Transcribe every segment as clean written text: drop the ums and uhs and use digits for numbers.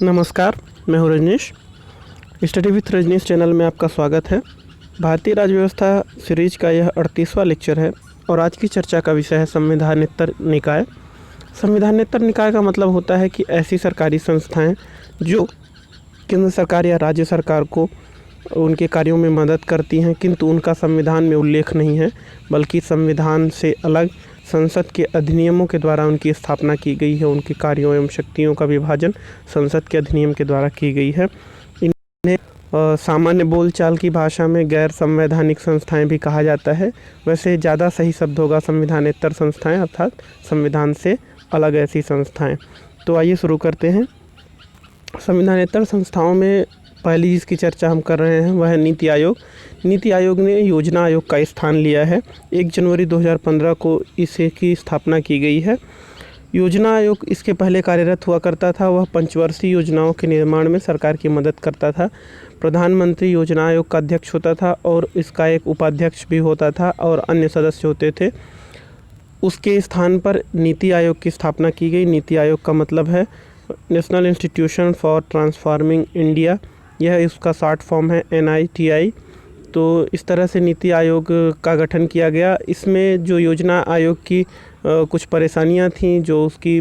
नमस्कार, मैं हूँ Rajneesh. Study with Rajneesh channel में आपका स्वागत है। भारतीय राज्य व्यवस्था सीरीज का यह 38वां लेक्चर है और आज की चर्चा का विषय है संविधानेतर निकाय। संविधानेतर निकाय का मतलब होता है कि ऐसी सरकारी संस्थाएं जो केंद्र सरकार या राज्य सरकार को उनके कार्यों में मदद करती हैं, किंतु उनका संविधान में उल्लेख नहीं है, बल्कि संविधान से अलग संसद के अधिनियमों के द्वारा उनकी स्थापना की गई है। उनके कार्यों एवं शक्तियों का विभाजन संसद के अधिनियम के द्वारा की गई है। इन्हें सामान्य बोलचाल की भाषा में गैर संवैधानिक संस्थाएं भी कहा जाता है। वैसे ज़्यादा सही शब्द होगा संविधानेतर संस्थाएं, अर्थात संविधान से अलग ऐसी संस्थाएं। तो आइए शुरू करते हैं। संविधानेतर संस्थाओं में पहली जिसकी चर्चा हम कर रहे हैं वह है नीति आयोग। नीति आयोग ने योजना आयोग का स्थान लिया है। 1 जनवरी 2015 को इसे की स्थापना की गई है। योजना आयोग इसके पहले कार्यरत हुआ करता था। वह पंचवर्षीय योजनाओं के निर्माण में सरकार की मदद करता था। प्रधानमंत्री योजना आयोग का अध्यक्ष होता था और इसका एक उपाध्यक्ष भी होता था और अन्य सदस्य होते थे। उसके स्थान पर नीति आयोग की स्थापना की गई। नीति आयोग का मतलब है national institution for transforming India. यह इसका शॉर्ट फॉर्म है NITI। तो इस तरह से नीति आयोग का गठन किया गया। इसमें जो योजना आयोग की कुछ परेशानियां थीं, जो उसकी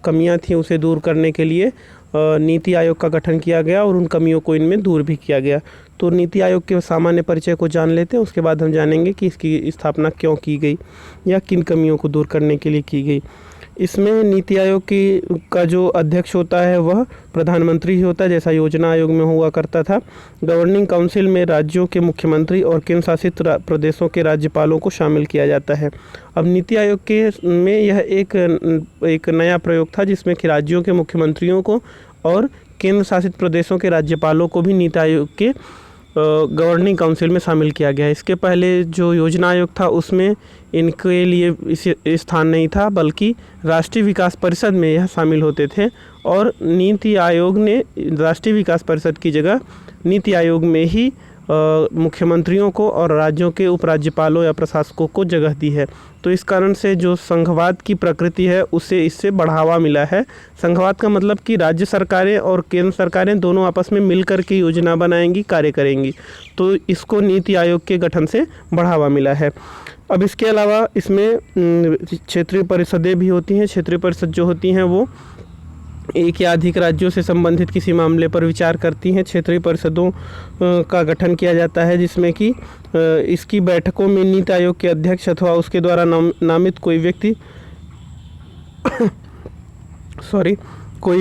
कमियां थीं, उसे दूर करने के लिए नीति आयोग का गठन किया गया और उन कमियों को इनमें दूर भी किया गया। तो नीति आयोग के सामान्य परिचय को जान लेते हैं, उसके बाद हम जानेंगे कि इसकी स्थापना क्यों की गई या किन कमियों को दूर करने के लिए की गई। इसमें नीति आयोग का जो अध्यक्ष होता है वह प्रधानमंत्री ही होता है, जैसा योजना आयोग में हुआ करता था। गवर्निंग काउंसिल में राज्यों के मुख्यमंत्री और केंद्र शासित प्रदेशों के राज्यपालों को शामिल किया जाता है। अब नीति आयोग के में यह एक नया प्रयोग था, जिसमें कि राज्यों के मुख्यमंत्रियों को और केंद्र शासित प्रदेशों के राज्यपालों को भी नीति आयोग के गवर्निंग काउंसिल में शामिल किया गया। इसके पहले जो योजना आयोग था उसमें इनके लिए स्थान नहीं था, बल्कि राष्ट्रीय विकास परिषद में यह शामिल होते थे और नीति आयोग ने राष्ट्रीय विकास परिषद की जगह नीति आयोग में ही मुख्यमंत्रियों को और राज्यों के उपराज्यपालों या प्रशासकों को जगह दी है। तो इस कारण से जो संघवाद की प्रकृति है उसे इससे बढ़ावा मिला है। संघवाद का मतलब कि राज्य सरकारें और केंद्र सरकारें दोनों आपस में मिलकर के योजना बनाएंगी, कार्य करेंगी। तो इसको नीति आयोग के गठन से बढ़ावा मिला है। अब इसके अलावा इसमें क्षेत्रीय परिषदें भी होती हैं। क्षेत्रीय परिषद जो होती हैं वो एक या अधिक राज्यों से संबंधित किसी मामले पर विचार करती हैं। क्षेत्रीय परिषदों का गठन किया जाता है, जिसमें कि इसकी बैठकों में नीति आयोग के अध्यक्ष अथवा उसके द्वारा नामित कोई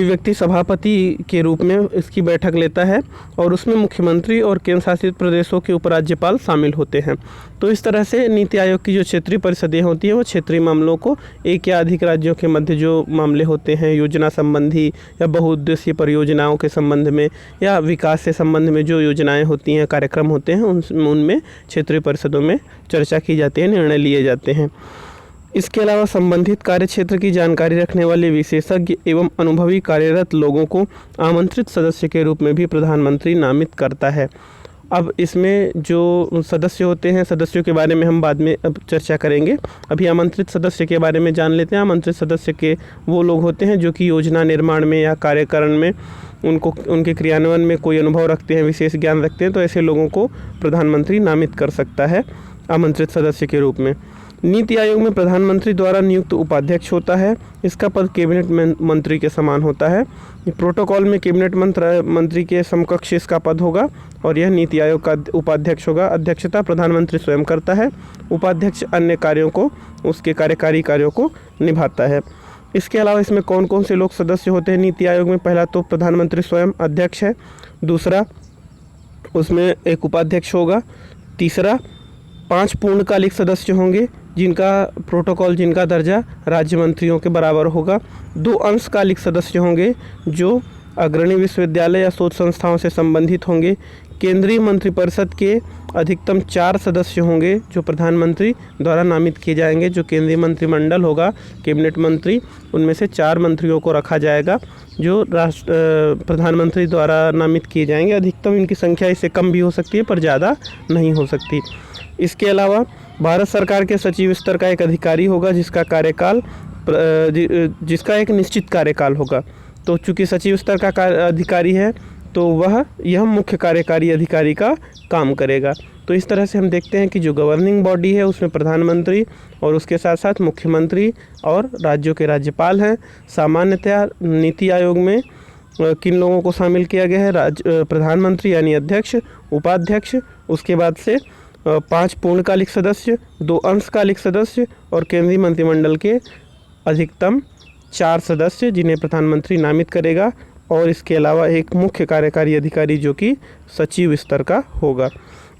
व्यक्ति सभापति के रूप में इसकी बैठक लेता है और उसमें मुख्यमंत्री और केंद्र शासित प्रदेशों के उपराज्यपाल शामिल होते हैं। तो इस तरह से नीति आयोग की जो क्षेत्रीय परिषदें होती हैं वो क्षेत्रीय मामलों को, एक या अधिक राज्यों के मध्य जो मामले होते हैं योजना संबंधी या बहुउद्देशीय परियोजनाओं के संबंध में या विकास से संबंध में जो योजनाएँ होती हैं, कार्यक्रम होते हैं, उनमें क्षेत्रीय परिषदों में चर्चा की जाती है, निर्णय लिए जाते हैं। इसके अलावा संबंधित कार्य क्षेत्र की जानकारी रखने वाले विशेषज्ञ एवं अनुभवी कार्यरत लोगों को आमंत्रित सदस्य के रूप में भी प्रधानमंत्री नामित करता है। अब इसमें जो सदस्य होते हैं, सदस्यों के बारे में हम बाद में अब चर्चा करेंगे। अभी आमंत्रित सदस्य के बारे में जान लेते हैं। आमंत्रित सदस्य के वो लोग होते हैं जो कि योजना निर्माण में या कार्यकरण में उनके क्रियान्वयन में कोई अनुभव रखते हैं, विशेष ज्ञान रखते हैं। तो ऐसे लोगों को प्रधानमंत्री नामित कर सकता है आमंत्रित सदस्य के रूप में। नीति आयोग में प्रधानमंत्री द्वारा नियुक्त उपाध्यक्ष होता है। इसका पद कैबिनेट मंत्री के समान होता है। प्रोटोकॉल में कैबिनेट मंत्री के समकक्ष इसका पद होगा और यह नीति आयोग का उपाध्यक्ष होगा। अध्यक्षता प्रधानमंत्री स्वयं करता है। उपाध्यक्ष अन्य कार्यों को, उसके कार्यकारी कार्यों को निभाता है। इसके अलावा इसमें कौन कौन से लोग सदस्य होते हैं नीति आयोग में? पहला तो प्रधानमंत्री स्वयं अध्यक्ष है। दूसरा, उसमें एक उपाध्यक्ष होगा। तीसरा, 5 पूर्णकालिक सदस्य होंगे जिनका दर्जा राज्य मंत्रियों के बराबर होगा। 2 अंशकालिक सदस्य होंगे जो अग्रणी विश्वविद्यालय या शोध संस्थाओं से संबंधित होंगे। केंद्रीय मंत्रिपरिषद के अधिकतम 4 सदस्य होंगे जो प्रधानमंत्री द्वारा नामित किए जाएंगे। जो केंद्रीय मंत्रिमंडल होगा, कैबिनेट मंत्री, उनमें से 4 मंत्रियों को रखा जाएगा जो प्रधानमंत्री द्वारा नामित किए जाएंगे। अधिकतम इनकी संख्या इससे कम भी हो सकती है, पर ज़्यादा नहीं हो सकती। इसके अलावा भारत सरकार के सचिव स्तर का एक अधिकारी होगा जिसका एक निश्चित कार्यकाल होगा। तो चूँकि सचिव स्तर का अधिकारी है तो यह मुख्य कार्यकारी अधिकारी का काम करेगा। तो इस तरह से हम देखते हैं कि जो गवर्निंग बॉडी है उसमें प्रधानमंत्री और उसके साथ साथ मुख्यमंत्री और राज्यों के राज्यपाल हैं। सामान्यतया नीति आयोग में किन लोगों को शामिल किया गया है? प्रधानमंत्री यानी अध्यक्ष, उपाध्यक्ष, उसके बाद से 5 पूर्णकालिक सदस्य, 2 अंशकालिक सदस्य और केंद्रीय मंत्रिमंडल के अधिकतम 4 सदस्य जिन्हें प्रधानमंत्री नामित करेगा, और इसके अलावा एक मुख्य कार्यकारी अधिकारी जो कि सचिव स्तर का होगा।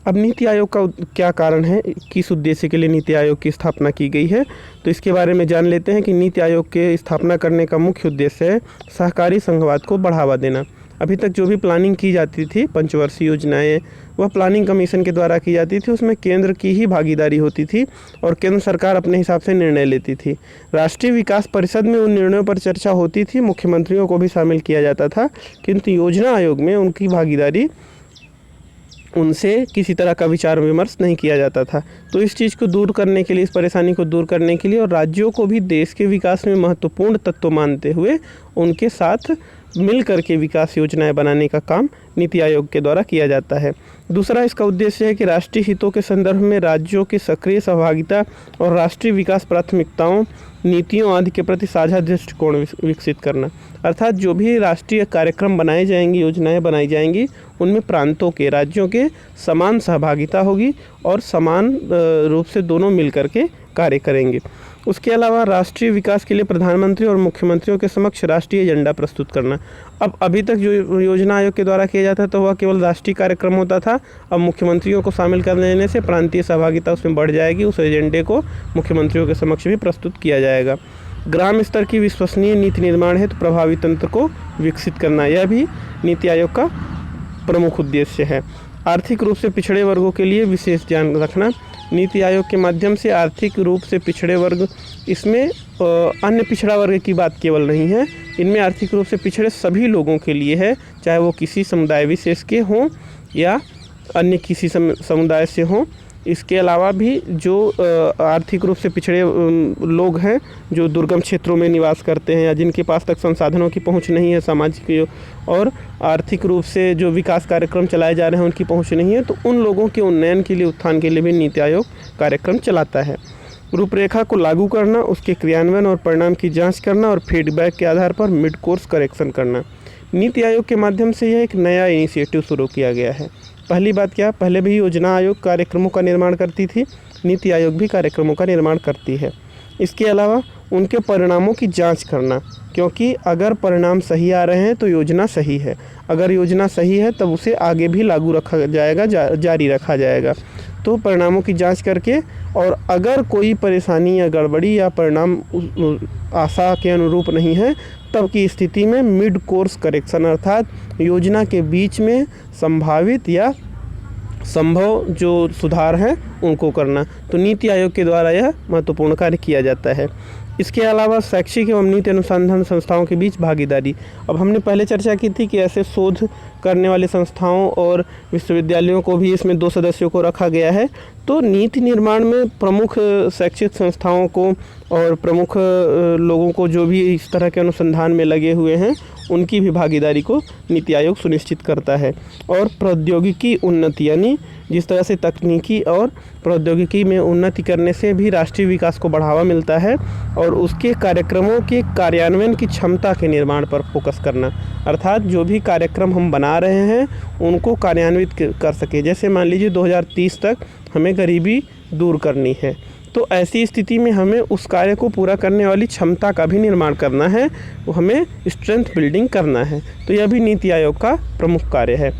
अब नीति आयोग का क्या कारण है, किस उद्देश्य के लिए नीति आयोग की स्थापना की गई है, तो इसके बारे में जान लेते हैं कि नीति आयोग के स्थापना करने का मुख्य उद्देश्य है सहकारी संघवाद को बढ़ावा देना। अभी तक जो भी प्लानिंग की जाती थी, पंचवर्षीय योजनाएं, वह प्लानिंग कमीशन के द्वारा की जाती थी। उसमें केंद्र की ही भागीदारी होती थी और केंद्र सरकार अपने हिसाब से निर्णय लेती थी। राष्ट्रीय विकास परिषद में उन निर्णयों पर चर्चा होती थी, मुख्यमंत्रियों को भी शामिल किया जाता था, किंतु योजना आयोग में उनकी भागीदारी, उनसे किसी तरह का विचार विमर्श नहीं किया जाता था। तो इस चीज़ को दूर करने के लिए, इस परेशानी को दूर करने के लिए और राज्यों को भी देश के विकास में महत्वपूर्ण तत्व मानते हुए उनके साथ मिल करके विकास योजनाएं बनाने का काम नीति आयोग के द्वारा किया जाता है। दूसरा इसका उद्देश्य है कि राष्ट्रीय हितों के संदर्भ में राज्यों की सक्रिय सहभागिता और राष्ट्रीय विकास प्राथमिकताओं, नीतियों आदि के प्रति साझा दृष्टिकोण विकसित करना। अर्थात जो भी राष्ट्रीय कार्यक्रम बनाए जाएंगे, योजनाएं बनाई जाएंगी, उनमें प्रांतों के, राज्यों के समान सहभागिता होगी और समान रूप से दोनों मिल करके कार्य करेंगे। उसके अलावा राष्ट्रीय विकास के लिए प्रधानमंत्री और मुख्यमंत्रियों के समक्ष राष्ट्रीय एजेंडा प्रस्तुत करना। अब अभी तक जो योजना आयोग के द्वारा किया जाता था वह केवल राष्ट्रीय कार्यक्रम होता था। अब मुख्यमंत्रियों को शामिल कर लेने से प्रांतीय सहभागिता उसमें बढ़ जाएगी। उस एजेंडे को मुख्यमंत्रियों के समक्ष भी प्रस्तुत किया जाएगा। ग्राम स्तर की विश्वसनीय नीति निर्माण हेतु प्रभावी तंत्र को विकसित करना, यह भी नीति आयोग का प्रमुख उद्देश्य है। आर्थिक रूप से पिछड़े वर्गों के लिए विशेष ध्यान रखना। नीति आयोग के माध्यम से आर्थिक रूप से पिछड़े वर्ग, इसमें अन्य पिछड़ा वर्ग की बात केवल नहीं है, इनमें आर्थिक रूप से पिछड़े सभी लोगों के लिए है, चाहे वो किसी समुदाय विशेष के हों या अन्य किसी समुदाय से हों। इसके अलावा भी जो आर्थिक रूप से पिछड़े लोग हैं, जो दुर्गम क्षेत्रों में निवास करते हैं या जिनके पास तक संसाधनों की पहुंच नहीं है, सामाजिक और आर्थिक रूप से जो विकास कार्यक्रम चलाए जा रहे हैं उनकी पहुंच नहीं है, तो उन लोगों के उन्नयन के लिए, उत्थान के लिए भी नीति आयोग कार्यक्रम चलाता है। रूपरेखा को लागू करना, उसके क्रियान्वयन और परिणाम की जाँच करना और फीडबैक के आधार पर मिड कोर्स करेक्शन करना। नीति आयोग के माध्यम से यह एक नया इनिशिएटिव शुरू किया गया है। पहली बात क्या, पहले भी योजना आयोग कार्यक्रमों का निर्माण करती थी, नीति आयोग भी कार्यक्रमों का निर्माण करती है। इसके अलावा उनके परिणामों की जांच करना, क्योंकि अगर परिणाम सही आ रहे हैं तो योजना सही है, अगर योजना सही है तब उसे आगे भी लागू रखा जाएगा, जारी रखा जाएगा। तो परिणामों की जांच करके, और अगर कोई परेशानी या गड़बड़ी या परिणाम आशा के अनुरूप नहीं है तब की स्थिति में मिड कोर्स करेक्शन, अर्थात योजना के बीच में संभावित या संभव जो सुधार हैं उनको करना। तो नीति आयोग के द्वारा यह महत्वपूर्ण कार्य किया जाता है। इसके अलावा शैक्षिक एवं नीति अनुसंधान संस्थाओं के बीच भागीदारी। अब हमने पहले चर्चा की थी कि ऐसे शोध करने वाले संस्थाओं और विश्वविद्यालयों को भी इसमें 2 सदस्यों को रखा गया है। तो नीति निर्माण में प्रमुख शैक्षिक संस्थाओं को और प्रमुख लोगों को जो भी इस तरह के अनुसंधान में लगे हुए हैं उनकी भी भागीदारी को नीति आयोग सुनिश्चित करता है। और प्रौद्योगिकी उन्नति, यानी जिस तरह से तकनीकी और प्रौद्योगिकी में उन्नति करने से भी राष्ट्रीय विकास को बढ़ावा मिलता है, और उसके कार्यक्रमों के कार्यान्वयन की क्षमता के निर्माण पर फोकस करना, अर्थात जो भी कार्यक्रम हम बना रहे हैं उनको कार्यान्वित कर सके। जैसे मान लीजिए 2030 तक हमें गरीबी दूर करनी है, तो ऐसी स्थिति में हमें उस कार्य को पूरा करने वाली क्षमता का भी निर्माण करना है, वो हमें स्ट्रेंथ बिल्डिंग करना है। तो यह भी नीति आयोग का प्रमुख कार्य है।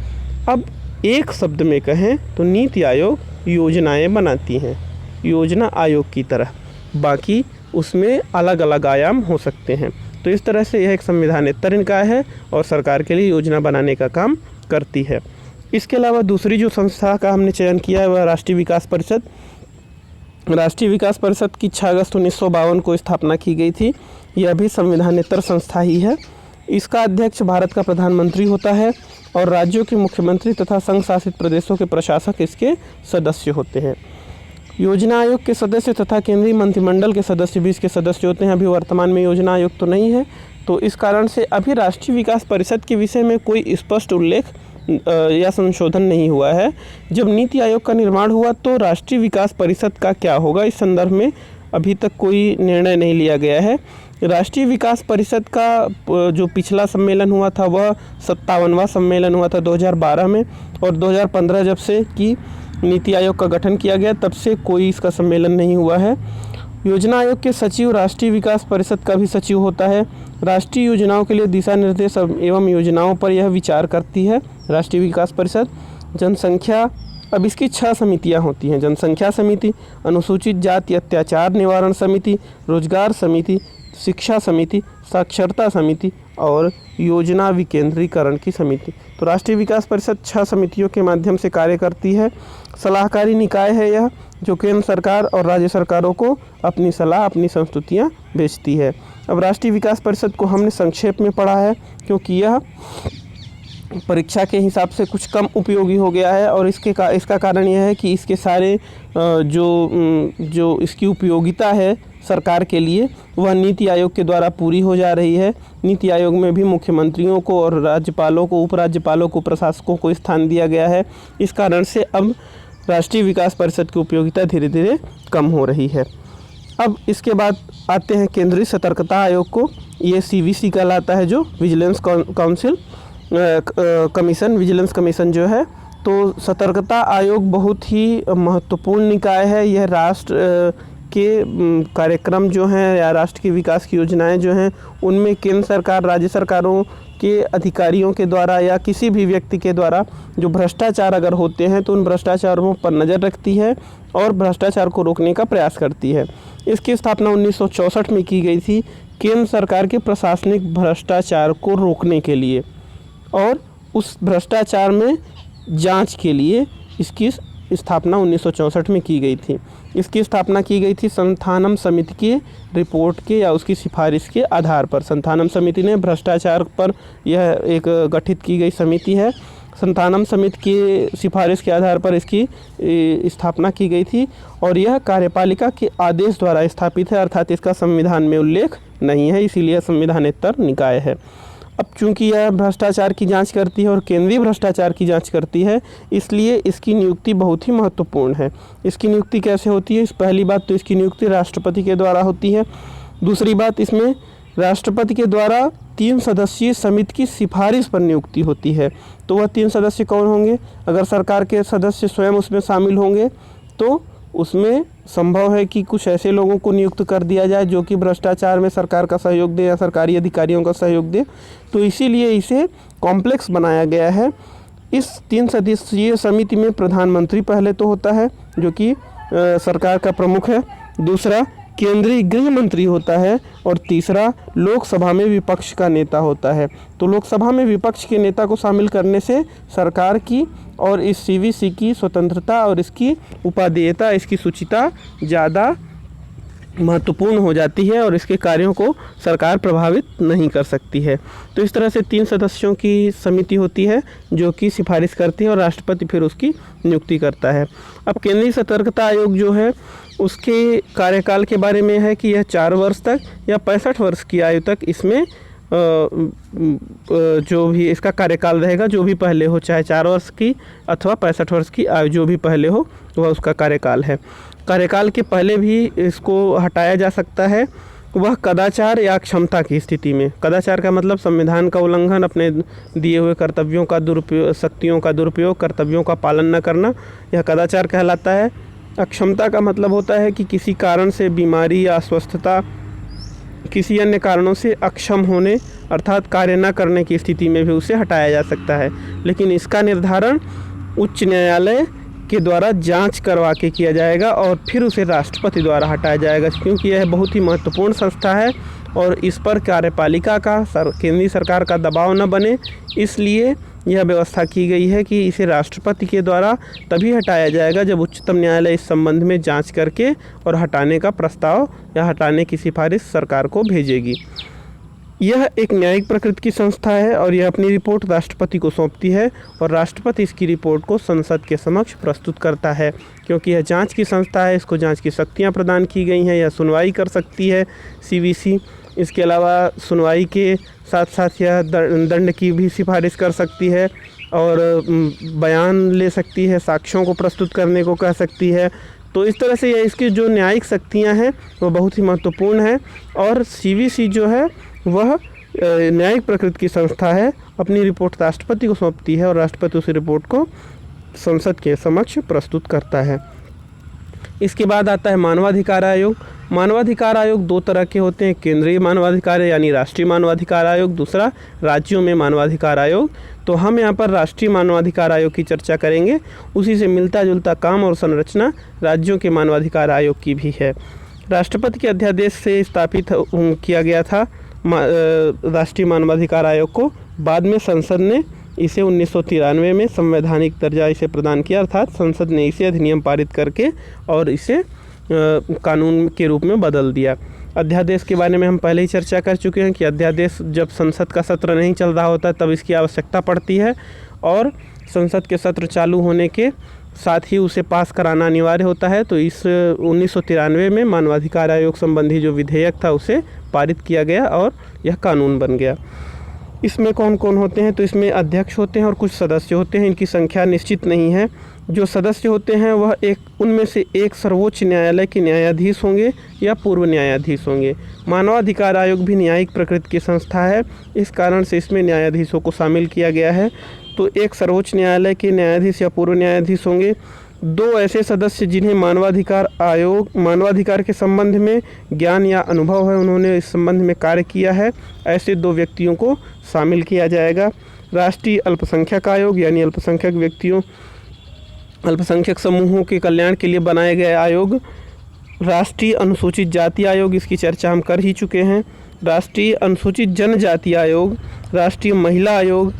अब एक शब्द में कहें तो नीति आयोग योजनाएं बनाती हैं, योजना आयोग की तरह, बाकी उसमें अलग अलग आयाम हो सकते हैं। तो इस तरह से यह एक संवैधानिक निकाय है और सरकार के लिए योजना बनाने का काम करती है। इसके अलावा दूसरी जो संस्था का हमने चयन किया है वह राष्ट्रीय विकास परिषद। राष्ट्रीय विकास परिषद की 6 अगस्त 1952 को स्थापना की गई थी। यह भी संवैधानेतर संस्था ही है। इसका अध्यक्ष भारत का प्रधानमंत्री होता है और राज्यों के मुख्यमंत्री तथा संघ शासित प्रदेशों के प्रशासक इसके सदस्य होते हैं। योजना आयोग के सदस्य तथा केंद्रीय मंत्रिमंडल के सदस्य भी इसके सदस्य होते हैं। अभी वर्तमान में योजना आयोग तो नहीं है, तो इस कारण से अभी राष्ट्रीय विकास परिषद के विषय में कोई स्पष्ट उल्लेख या संशोधन नहीं हुआ है। जब नीति आयोग का निर्माण हुआ तो राष्ट्रीय विकास परिषद का क्या होगा, इस संदर्भ में अभी तक कोई निर्णय नहीं लिया गया है। राष्ट्रीय विकास परिषद का जो पिछला सम्मेलन हुआ था वह 57वां सम्मेलन हुआ था 2012 में, और 2015 जब से कि नीति आयोग का गठन किया गया तब से कोई इसका सम्मेलन नहीं हुआ है। योजना आयोग के सचिव राष्ट्रीय विकास परिषद का भी सचिव होता है। राष्ट्रीय योजनाओं के लिए दिशा निर्देश एवं योजनाओं पर यह विचार करती है राष्ट्रीय विकास परिषद। जनसंख्या, अब इसकी 6 समितियां होती हैं। जनसंख्या समिति, अनुसूचित जाति अत्याचार निवारण समिति, रोजगार समिति, शिक्षा समिति, साक्षरता समिति और योजना विकेंद्रीकरण की समिति। तो राष्ट्रीय विकास परिषद 6 समितियों के माध्यम से कार्य करती है। सलाहकारी निकाय है यह, जो केंद्र सरकार और राज्य सरकारों को अपनी सलाह, अपनी संस्तुतियाँ भेजती है। अब राष्ट्रीय विकास परिषद को हमने संक्षेप में पढ़ा है क्योंकि यह परीक्षा के हिसाब से कुछ कम उपयोगी हो गया है, और इसका कारण यह है कि इसके सारे जो इसकी उपयोगिता है सरकार के लिए वह नीति आयोग के द्वारा पूरी हो जा रही है। नीति आयोग में भी मुख्यमंत्रियों को और राज्यपालों को, उपराज्यपालों को, प्रशासकों को स्थान दिया गया है। इस कारण से अब राष्ट्रीय विकास परिषद की उपयोगिता धीरे धीरे कम हो रही है। अब इसके बाद आते हैं केंद्रीय सतर्कता आयोग को। ये CVC कहलाता है, जो vigilance council commission, vigilance commission जो है। तो सतर्कता आयोग बहुत ही महत्वपूर्ण निकाय है। यह राष्ट्र के कार्यक्रम जो हैं या राष्ट्र के विकास की योजनाएं जो हैं उनमें केंद्र सरकार, राज्य सरकारों के अधिकारियों के द्वारा या किसी भी व्यक्ति के द्वारा जो भ्रष्टाचार अगर होते हैं तो उन भ्रष्टाचारों पर नज़र रखती है और भ्रष्टाचार को रोकने का प्रयास करती है। इसकी स्थापना 1964 में की गई थी केंद्र सरकार के प्रशासनिक भ्रष्टाचार को रोकने के लिए, और उस भ्रष्टाचार में जांच के लिए इसकी स्थापना 1964 में की गई थी। इसकी स्थापना की गई थी संथानम समिति की रिपोर्ट के या उसकी सिफारिश के आधार पर। संथानम समिति ने भ्रष्टाचार पर यह एक गठित की गई समिति है। संथानम समिति की सिफारिश के आधार पर इसकी स्थापना की गई थी, और यह कार्यपालिका के आदेश द्वारा स्थापित है, अर्थात इसका संविधान में उल्लेख नहीं है, इसीलिए संविधानेतर निकाय है। अब चूंकि यह भ्रष्टाचार की जांच करती है और केंद्रीय भ्रष्टाचार की जांच करती है, इसलिए इसकी नियुक्ति बहुत ही महत्वपूर्ण है। इसकी नियुक्ति कैसे होती है? पहली बात तो इसकी नियुक्ति राष्ट्रपति के द्वारा होती है। दूसरी बात, इसमें राष्ट्रपति के द्वारा 3 सदस्यीय समिति की सिफारिश पर नियुक्ति होती है। तो वह 3 सदस्य कौन होंगे? अगर सरकार के सदस्य स्वयं उसमें शामिल होंगे तो उसमें संभव है कि कुछ ऐसे लोगों को नियुक्त कर दिया जाए जो कि भ्रष्टाचार में सरकार का सहयोग दे या सरकारी अधिकारियों का सहयोग दे। तो इसीलिए इसे कॉम्प्लेक्स बनाया गया है। इस 3 सदस्यीय समिति में प्रधानमंत्री पहले तो होता है जो कि सरकार का प्रमुख है, दूसरा केंद्रीय गृह मंत्री होता है, और तीसरा लोकसभा में विपक्ष का नेता होता है। तो लोकसभा में विपक्ष के नेता को शामिल करने से सरकार की और इस CVC की स्वतंत्रता और इसकी उपादेयता, इसकी शुचिता ज़्यादा महत्वपूर्ण हो जाती है और इसके कार्यों को सरकार प्रभावित नहीं कर सकती है। तो इस तरह से 3 सदस्यों की समिति होती है जो कि सिफारिश करती है और राष्ट्रपति फिर उसकी नियुक्ति करता है। अब केंद्रीय सतर्कता आयोग जो है उसके कार्यकाल के बारे में है कि यह 4 वर्ष तक या 65 वर्ष की आयु तक इसमें जो भी इसका कार्यकाल रहेगा, जो भी पहले हो, चाहे 4 वर्ष की अथवा 65 वर्ष की आयु जो भी पहले हो वह उसका कार्यकाल है। कार्यकाल के पहले भी इसको हटाया जा सकता है, वह कदाचार या क्षमता की स्थिति में। कदाचार का मतलब संविधान का उल्लंघन, अपने दिए हुए कर्तव्यों का दुरुपयोग, शक्तियों का दुरुपयोग, कर्तव्यों का पालन न करना, यह कदाचार कहलाता है। अक्षमता का मतलब होता है कि किसी कारण से बीमारी या अस्वस्थता, किसी अन्य कारणों से अक्षम होने अर्थात कार्य न करने की स्थिति में भी उसे हटाया जा सकता है, लेकिन इसका निर्धारण उच्च न्यायालय के द्वारा जांच करवा के किया जाएगा और फिर उसे राष्ट्रपति द्वारा हटाया जाएगा, क्योंकि यह बहुत ही महत्वपूर्ण संस्था है और इस पर कार्यपालिका का, केंद्रीय सरकार का दबाव न बने, इसलिए यह व्यवस्था की गई है कि इसे राष्ट्रपति के द्वारा तभी हटाया जाएगा जब उच्चतम न्यायालय इस संबंध में जांच करके और हटाने का प्रस्ताव या हटाने की सिफारिश सरकार को भेजेगी। यह एक न्यायिक प्रकृति की संस्था है और यह अपनी रिपोर्ट राष्ट्रपति को सौंपती है और राष्ट्रपति इसकी रिपोर्ट को संसद के समक्ष प्रस्तुत करता है। क्योंकि यह जांच की संस्था है, इसको जांच की शक्तियां प्रदान की गई हैं। यह सुनवाई कर सकती है सीवीसी। इसके अलावा सुनवाई के साथ साथ यह दंड की भी सिफारिश कर सकती है और बयान ले सकती है, साक्ष्यों को प्रस्तुत करने को कह सकती है। तो इस तरह से यह इसकी जो न्यायिक शक्तियाँ हैं वो बहुत ही महत्वपूर्ण है। और सीवीसी जो है वह न्यायिक प्रकृति की संस्था है, अपनी रिपोर्ट राष्ट्रपति को सौंपती है और राष्ट्रपति उस रिपोर्ट को संसद के समक्ष प्रस्तुत करता है। इसके बाद आता है मानवाधिकार आयोग। मानवाधिकार आयोग दो तरह के होते हैं, केंद्रीय मानवाधिकार यानी राष्ट्रीय मानवाधिकार आयोग, दूसरा राज्यों में मानवाधिकार आयोग। तो हम यहाँ पर राष्ट्रीय मानवाधिकार आयोग की चर्चा करेंगे। उसी से मिलता जुलता काम और संरचना राज्यों के मानवाधिकार आयोग की भी है। राष्ट्रपति के अध्यादेश से स्थापित किया गया था राष्ट्रीय मानवाधिकार आयोग को। बाद में संसद ने इसे 1993 में संवैधानिक दर्जा इसे प्रदान किया, अर्थात संसद ने इसे अधिनियम पारित करके और इसे कानून के रूप में बदल दिया। अध्यादेश के बारे में हम पहले ही चर्चा कर चुके हैं कि अध्यादेश जब संसद का सत्र नहीं चल रहा होता तब इसकी आवश्यकता पड़ती है और संसद के सत्र चालू होने के साथ ही उसे पास कराना अनिवार्य होता है। तो इस 1993 में मानवाधिकार आयोग संबंधी जो विधेयक था उसे पारित किया गया और यह कानून बन गया। इसमें कौन कौन होते हैं? तो इसमें अध्यक्ष होते हैं और कुछ सदस्य होते हैं। इनकी संख्या निश्चित नहीं है। जो सदस्य होते हैं वह उनमें से एक सर्वोच्च न्यायालय के न्यायाधीश होंगे या पूर्व न्यायाधीश होंगे। मानवाधिकार आयोग भी न्यायिक प्रकृति की संस्था है, इस कारण से इसमें न्यायाधीशों को शामिल किया गया है। तो एक सर्वोच्च न्यायालय के न्यायाधीश या पूर्व न्यायाधीश होंगे। दो ऐसे सदस्य जिन्हें मानवाधिकार के संबंध में ज्ञान या अनुभव है, उन्होंने इस संबंध में कार्य किया है, ऐसे दो व्यक्तियों को शामिल किया जाएगा। राष्ट्रीय अल्पसंख्यक आयोग यानी अल्पसंख्यक समूहों के कल्याण के लिए बनाए गए आयोग। राष्ट्रीय अनुसूचित जाति आयोग, इसकी चर्चा हम कर ही चुके हैं। राष्ट्रीय अनुसूचित जनजाति आयोग, राष्ट्रीय महिला आयोग,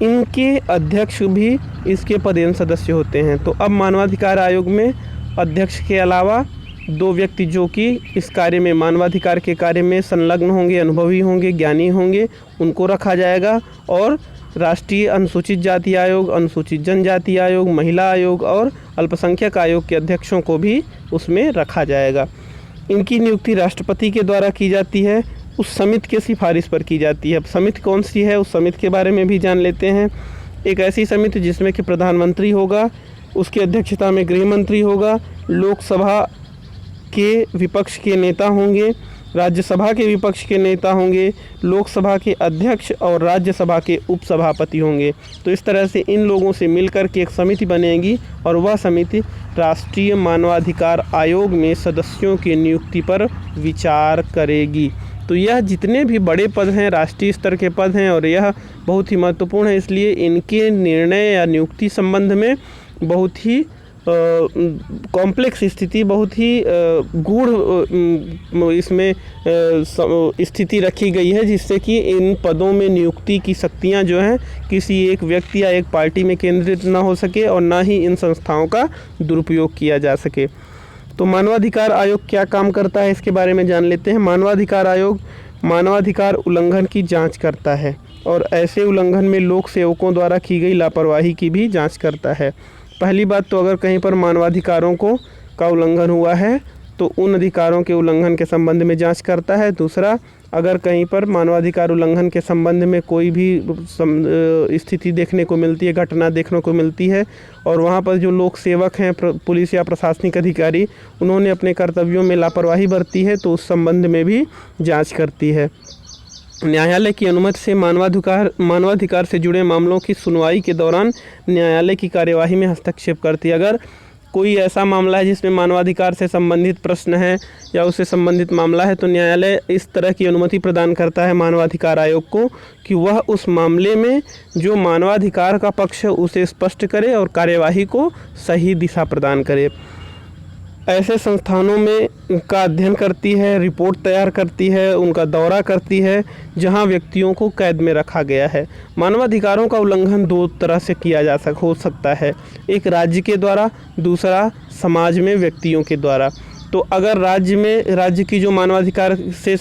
इनके अध्यक्ष भी इसके पदेन सदस्य होते हैं। तो अब मानवाधिकार आयोग में अध्यक्ष के अलावा दो व्यक्ति जो कि इस कार्य में मानवाधिकार के कार्य में संलग्न होंगे, अनुभवी होंगे, ज्ञानी होंगे, उनको रखा जाएगा। और राष्ट्रीय अनुसूचित जाति आयोग, अनुसूचित जनजाति आयोग, महिला आयोग और अल्पसंख्यक आयोग के अध्यक्षों को भी उसमें रखा जाएगा। इनकी नियुक्ति राष्ट्रपति के द्वारा की जाती है, उस समिति के सिफारिश पर की जाती है। अब समिति कौन सी है, उस समिति के बारे में भी जान लेते हैं। एक ऐसी समिति जिसमें कि प्रधानमंत्री होगा, उसकी अध्यक्षता में गृह मंत्री होगा, लोकसभा के विपक्ष के नेता होंगे, राज्यसभा के विपक्ष के नेता होंगे, लोकसभा के अध्यक्ष और राज्यसभा के उपसभापति होंगे। तो इस तरह से इन लोगों से मिलकर के एक समिति बनेगी और वह समिति राष्ट्रीय मानवाधिकार आयोग में सदस्यों की नियुक्ति पर विचार करेगी। तो यह जितने भी बड़े पद हैं राष्ट्रीय स्तर के पद हैं और यह बहुत ही महत्वपूर्ण है, इसलिए इनके निर्णय या नियुक्ति संबंध में बहुत ही कॉम्प्लेक्स स्थिति, बहुत ही गूढ़ इसमें स्थिति रखी गई है, जिससे कि इन पदों में नियुक्ति की शक्तियां जो हैं किसी एक व्यक्ति या एक पार्टी में केंद्रित ना हो सके और ना ही इन संस्थाओं का दुरुपयोग किया जा सके। तो मानवाधिकार आयोग क्या काम करता है, इसके बारे में जान लेते हैं। मानवाधिकार आयोग मानवाधिकार उल्लंघन की जांच करता है और ऐसे उल्लंघन में लोक सेवकों द्वारा की गई लापरवाही की भी जांच करता है। पहली बात तो अगर कहीं पर मानवाधिकारों का उल्लंघन हुआ है तो उन अधिकारों के उल्लंघन के संबंध में जांच करता है। दूसरा, अगर कहीं पर मानवाधिकार उल्लंघन के संबंध में कोई भी स्थिति देखने को मिलती है, घटना देखने को मिलती है और वहाँ पर जो लोक सेवक हैं, पुलिस या प्रशासनिक अधिकारी, उन्होंने अपने कर्तव्यों में लापरवाही बरती है तो उस संबंध में भी जांच करती है। न्यायालय की अनुमति से मानवाधिकार से जुड़े मामलों की सुनवाई के दौरान न्यायालय की कार्यवाही में हस्तक्षेप करती है। अगर कोई ऐसा मामला है जिसमें मानवाधिकार से संबंधित प्रश्न है या उससे संबंधित मामला है तो न्यायालय इस तरह की अनुमति प्रदान करता है मानवाधिकार आयोग को कि वह उस मामले में जो मानवाधिकार का पक्ष है उसे स्पष्ट करे और कार्यवाही को सही दिशा प्रदान करे। ऐसे संस्थानों में का अध्ययन करती है, रिपोर्ट तैयार करती है, उनका दौरा करती है जहां व्यक्तियों को कैद में रखा गया है। मानवाधिकारों का उल्लंघन दो तरह से किया हो सकता है, एक राज्य के द्वारा, दूसरा समाज में व्यक्तियों के द्वारा। तो अगर राज्य की जो मानवाधिकार से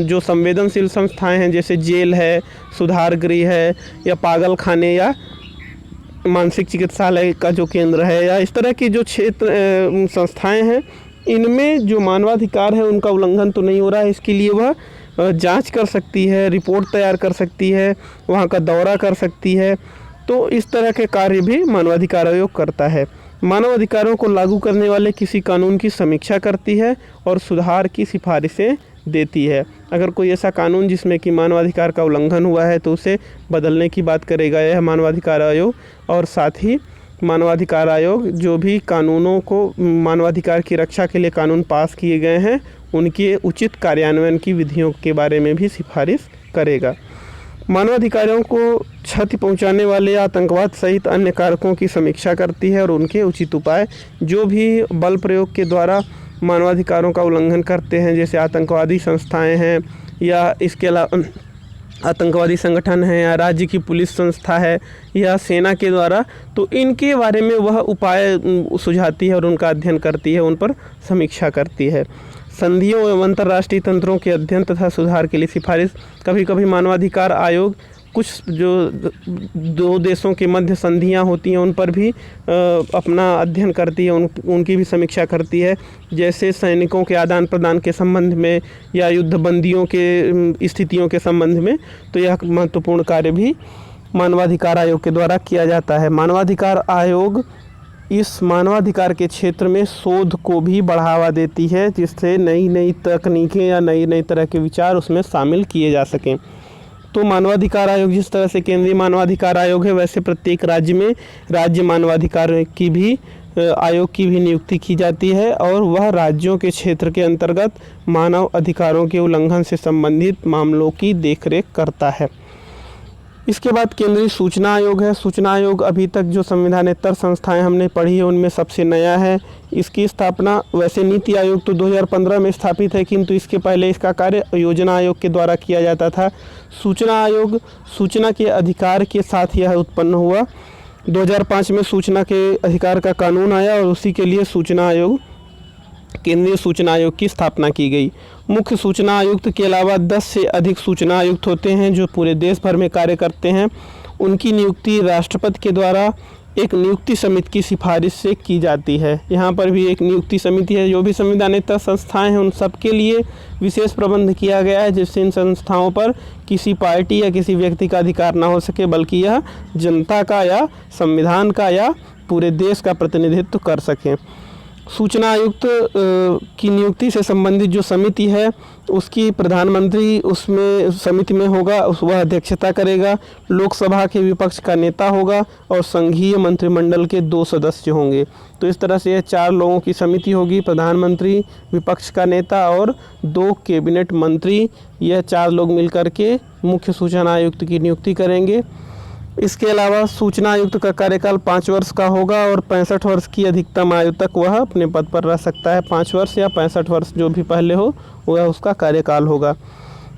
जो संवेदनशील संस्थाएं हैं, जैसे जेल है, सुधार गृह है, या पागल खाने, या मानसिक चिकित्सालय का जो केंद्र है, या इस तरह की जो क्षेत्र संस्थाएं हैं, इनमें जो मानवाधिकार है उनका उल्लंघन तो नहीं हो रहा है, इसके लिए वह जांच कर सकती है, रिपोर्ट तैयार कर सकती है, वहाँ का दौरा कर सकती है। तो इस तरह के कार्य भी मानवाधिकार आयोग करता है। मानवाधिकारों को लागू करने वाले किसी कानून की समीक्षा करती है और सुधार की सिफारिशें देती है। अगर कोई ऐसा कानून जिसमें कि मानवाधिकार का उल्लंघन हुआ है तो उसे बदलने की बात करेगा यह मानवाधिकार आयोग। और साथ ही मानवाधिकार आयोग जो भी कानूनों को, मानवाधिकार की रक्षा के लिए कानून पास किए गए हैं, उनके उचित कार्यान्वयन की विधियों के बारे में भी सिफारिश करेगा। मानवाधिकारों को क्षति पहुंचाने वाले आतंकवाद सहित अन्य कारकों की समीक्षा करती है और उनके उचित उपाय, जो भी बल प्रयोग के द्वारा मानवाधिकारों का उल्लंघन करते हैं, जैसे आतंकवादी संस्थाएं हैं या इसके अलावा आतंकवादी संगठन है या राज्य की पुलिस संस्था है या सेना के द्वारा, तो इनके बारे में वह उपाय सुझाती है और उनका अध्ययन करती है, उन पर समीक्षा करती है। संधियों एवं अंतर्राष्ट्रीय तंत्रों के अध्ययन तथा सुधार के लिए सिफारिश। कभी कभी मानवाधिकार आयोग कुछ जो दो देशों के मध्य संधियां होती हैं उन पर भी अपना अध्ययन करती है, उनकी भी समीक्षा करती है, जैसे सैनिकों के आदान प्रदान के संबंध में या युद्धबंदियों के स्थितियों के संबंध में। तो यह महत्वपूर्ण कार्य भी मानवाधिकार आयोग के द्वारा किया जाता है। मानवाधिकार आयोग इस मानवाधिकार के क्षेत्र में शोध को भी बढ़ावा देती है, जिससे नई नई तकनीकें या नई नई तरह के विचार उसमें शामिल किए जा सकें। तो मानवाधिकार आयोग जिस तरह से केंद्रीय मानवाधिकार आयोग है, वैसे प्रत्येक राज्य में राज्य मानवाधिकार की भी आयोग की भी नियुक्ति की जाती है और वह राज्यों के क्षेत्र के अंतर्गत मानव अधिकारों के उल्लंघन से संबंधित मामलों की देखरेख करता है। इसके बाद केंद्रीय सूचना आयोग है। सूचना आयोग अभी तक जो संविधानेतर संस्थाएं हमने पढ़ी है उनमें सबसे नया है। इसकी स्थापना वैसे नीति आयोग तो 2015 में स्थापित है, किंतु इसके पहले इसका कार्य योजना आयोग के द्वारा किया जाता था। सूचना आयोग सूचना के अधिकार के साथ यह उत्पन्न हुआ। 2005 में सूचना के अधिकार का कानून आया और उसी के लिए सूचना आयोग, केंद्रीय सूचना आयोग की स्थापना की गई। मुख्य सूचना आयुक्त के अलावा 10 से अधिक सूचना आयुक्त होते हैं जो पूरे देश भर में कार्य करते हैं। उनकी नियुक्ति राष्ट्रपति के द्वारा एक नियुक्ति समिति की सिफारिश से की जाती है। यहाँ पर भी एक नियुक्ति समिति है। जो भी संविधानेतर संस्थाएं हैं उन सब के लिए विशेष प्रबंध किया गया है, जिससे इन संस्थाओं पर किसी पार्टी या किसी व्यक्ति का अधिकार ना हो सके, बल्कि यह जनता का या संविधान का या पूरे देश का प्रतिनिधित्व कर सकें। सूचना आयुक्त की नियुक्ति से संबंधित जो समिति है उसकी प्रधानमंत्री उसमें समिति में होगा, वह अध्यक्षता करेगा। लोकसभा के विपक्ष का नेता होगा और संघीय मंत्रिमंडल के 2 सदस्य होंगे। तो इस तरह से यह 4 लोगों की समिति होगी, प्रधानमंत्री, विपक्ष का नेता और 2 कैबिनेट मंत्री। यह 4 लोग मिलकर के मुख्य सूचना आयुक्त की नियुक्ति करेंगे। इसके अलावा सूचना आयुक्त का कार्यकाल 5 वर्ष का होगा और 65 वर्ष की अधिकतम आयु तक वह अपने पद पर रह सकता है। 5 वर्ष या 65 वर्ष जो भी पहले हो वह उसका कार्यकाल होगा।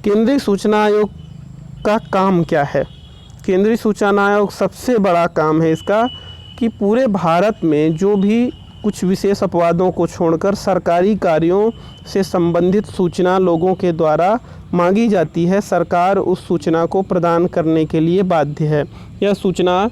केंद्रीय सूचना आयोग का काम क्या है? केंद्रीय सूचना आयोग सबसे बड़ा काम है इसका कि पूरे भारत में जो भी कुछ विशेष अपवादों को छोड़कर सरकारी कार्यों से संबंधित सूचना लोगों के द्वारा मांगी जाती है, सरकार उस सूचना को प्रदान करने के लिए बाध्य है। यह सूचना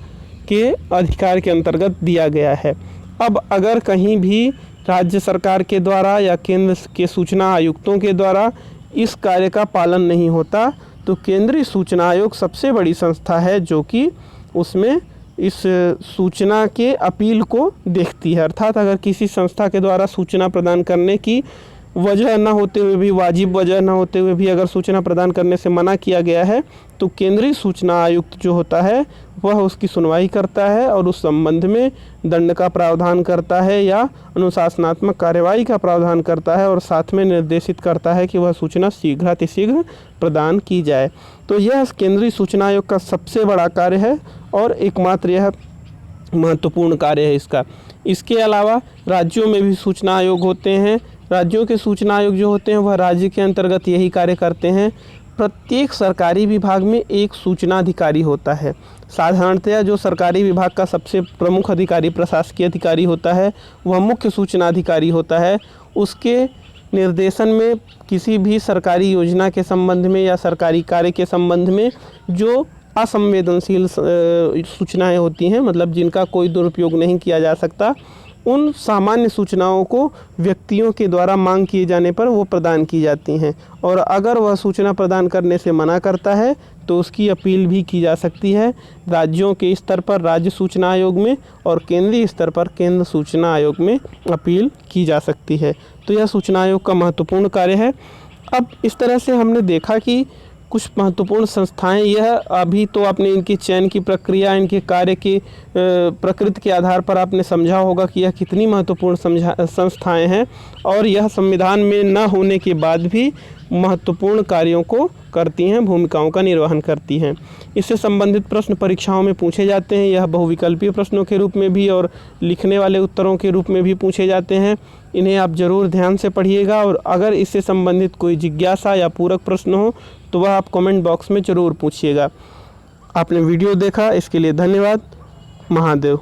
के अधिकार के अंतर्गत दिया गया है। अब अगर कहीं भी राज्य सरकार के द्वारा या केंद्र के सूचना आयुक्तों के द्वारा इस कार्य का पालन नहीं होता तो केंद्रीय सूचना आयोग सबसे बड़ी संस्था है जो कि उसमें इस सूचना के अपील को देखती है। अर्थात अगर किसी संस्था के द्वारा सूचना प्रदान करने की वजह न होते हुए भी, वाजिब वजह न होते हुए भी अगर सूचना प्रदान करने से मना किया गया है तो केंद्रीय सूचना आयुक्त जो होता है वह उसकी सुनवाई करता है और उस संबंध में दंड का प्रावधान करता है या अनुशासनात्मक कार्यवाही का प्रावधान करता है और साथ में निर्देशित करता है कि वह सूचना शीघ्रातिशीघ्र प्रदान की जाए। तो यह केंद्रीय सूचना आयोग का सबसे बड़ा कार्य है और एकमात्र यह महत्वपूर्ण कार्य है इसका। इसके अलावा राज्यों में भी सूचना आयोग होते हैं। राज्यों के सूचना आयोग जो होते हैं वह राज्य के अंतर्गत यही कार्य करते हैं। प्रत्येक सरकारी विभाग में एक सूचना अधिकारी होता है। साधारणतया जो सरकारी विभाग का सबसे प्रमुख अधिकारी प्रशासकीय अधिकारी होता है वह मुख्य सूचना अधिकारी होता है। उसके निर्देशन में किसी भी सरकारी योजना के संबंध में या सरकारी कार्य के संबंध में जो असंवेदनशील सूचनाएं होती हैं, मतलब जिनका कोई दुरुपयोग नहीं किया जा सकता, उन सामान्य सूचनाओं को व्यक्तियों के द्वारा मांग किए जाने पर वो प्रदान की जाती हैं। और अगर वह सूचना प्रदान करने से मना करता है तो उसकी अपील भी की जा सकती है राज्यों के स्तर पर राज्य सूचना आयोग में, और केंद्रीय स्तर पर केंद्र सूचना आयोग में अपील की जा सकती है। तो यह सूचना आयोग का महत्वपूर्ण कार्य है। अब इस तरह से हमने देखा कि कुछ महत्वपूर्ण संस्थाएं, यह अभी तो आपने इनकी चयन की प्रक्रिया, इनके कार्य की प्रकृति के आधार पर आपने समझा होगा कि यह कितनी महत्वपूर्ण संस्थाएं हैं, और यह संविधान में न होने के बाद भी महत्वपूर्ण कार्यों को करती हैं, भूमिकाओं का निर्वहन करती हैं। इससे संबंधित प्रश्न परीक्षाओं में पूछे जाते हैं। यह बहुविकल्पीय प्रश्नों के रूप में भी और लिखने वाले उत्तरों के रूप में भी पूछे जाते हैं। इन्हें आप ज़रूर ध्यान से पढ़िएगा, और अगर इससे संबंधित कोई जिज्ञासा या पूरक प्रश्न हो तो वह आप कमेंट बॉक्स में ज़रूर पूछिएगा। आपने वीडियो देखा, इसके लिए धन्यवाद। महादेव।